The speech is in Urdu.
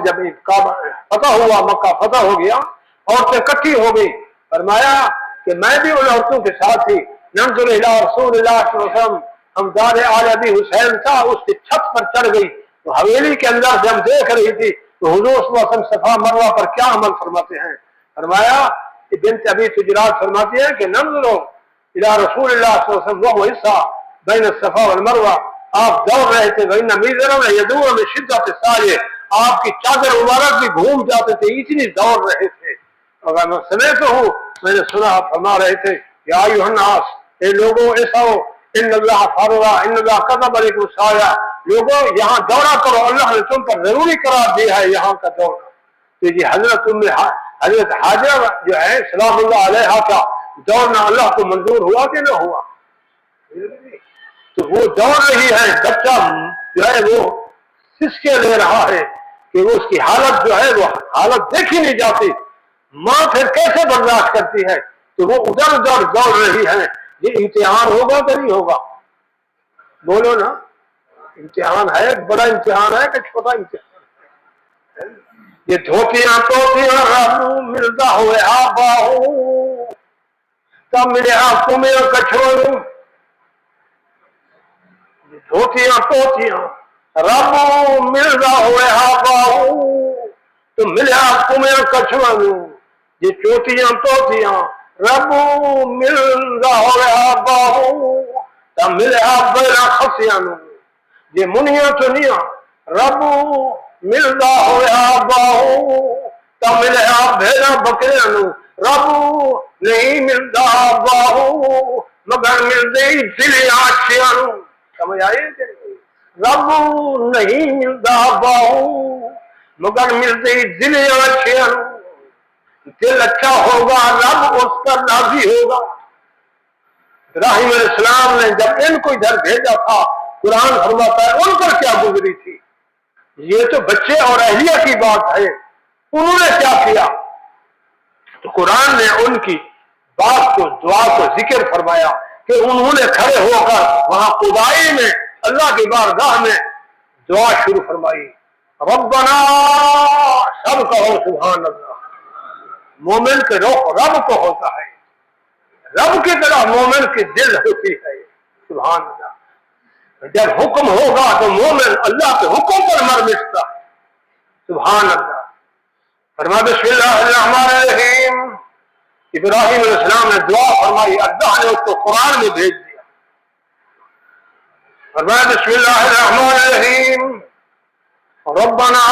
میں جب فتح ہوا، مکہ فتح ہو گیا، عورتیں اکٹھی ہو گئی، فرمایا کہ میں بھی ان عورتوں کے ساتھ تھی، ننظر الی رسول اللہ صلی اللہ علیہ وسلم، ہم دار آل ابی حسین تھا، اس کی چھت پر چڑھ گئی تو حویلی کے اندر سے ہم دیکھ رہی تھی تو حضور صلی اللہ علیہ وسلم صفا مروہ پر کیا عمل فرماتے ہیں۔ فرمایا کہ بنت ابی تجرات فرماتی ہیں کہ ننظر الی رسول اللہ صلی اللہ علیہ وسلم وهو حصہ بین الصفا والمروہ، آپ دوڑ رہے تھے، وَإِنَّ مِيزَرَهُ لَيَدُورُ مِن شِدَّةِ السَّعْيِ، آپ کی چادر مبارک بھی گھوم جاتے تھے، اتنی دوڑ رہے تھے۔ اگر میں سمیت ہوں، میں نے سنا آپ فرما رہے تھے یا ایھا الناس، اے لوگوں ایسا ہو، ان اللہ فرض، ان اللہ كتب علیکم السعی، لوگوں یہاں دوڑا کرو، اللہ نے تم پر ضروری قرار دیا ہے یہاں کا دوڑنا۔ تو یہ حضرت حاجرہ جو ہے سلام اللہ علیہا کا دوڑنا اللہ کو منظور ہوا کہ نہ ہوا؟ تو وہ دوڑ رہی ہے، بچہ جو ہے وہ سسکے لے رہا ہے کہ وہ اس کی حالت جو ہے وہ حالت دیکھی نہیں جاتی، ماں پھر کیسے برداشت کرتی ہے؟ تو وہ ادھر ادھر دوڑ رہی ہے۔ یہ امتحان ہوگا کہ نہیں ہوگا؟ بولو نا، امتحان ہے، بڑا امتحان ہے کہ چھوٹا امتحان ہے؟ یہ دھوتیاں توتیاں رب ملتا ہوئے آباؤ تب ملے آپ کو میرا کچھوڑوں، دھوتیاں توتیاں رب ملتا ہوئے آباؤ تو ملے آپ کو میرا کچھوڑوں، یہ چوتیاں توتیاں رب ملتا ہوئے آباؤ تب ملے آپ میرا خسیانوں، یہ منیاں چنیاں رب ملتا ہوئے آباؤ تب ملے آپ بھیڑا بکریاں، رب نہیں ملتا آباؤ مگر ملتے ہی دل آشیاں۔ سمجھ آئی کہ رب نہیں ملتا آباؤ مگر ملتے ہی دل آشیاں، دل اچھا ہوگا رب اس پر راضی ہوگا۔ ابراہیم علیہ السلام نے جب ان کو ادھر بھیجا تھا، قرآن فرماتا ہے ان پر کیا گزری تھی۔ یہ تو بچے اور اہلیہ کی بات ہے، انہوں نے کیا کیا؟ تو قرآن نے ان کی بات کو، دعا کو ذکر فرمایا کہ انہوں نے کھڑے ہو کر وہاں خدائی میں اللہ کی بارگاہ میں دعا شروع فرمائی، ربنا، سب کہو سبحان اللہ۔ مومن کے روح رب کو ہوتا ہے، رب کی طرح مومن کی دل ہوتی ہے، سبحان اللہ۔ جب حکم ہوگا تو مومن اللہ کے حکم پر مر مٹتا ہے، سبحان اللہ۔ فرما بسم اللہ الرحمن الرحیم، ابراہیم علیہ السلام نے دعا فرمائی، اللہ نے اس کو قرآن میں بھیج دیا۔ فرما بسم اللہ الرحمن الرحیم، ربنا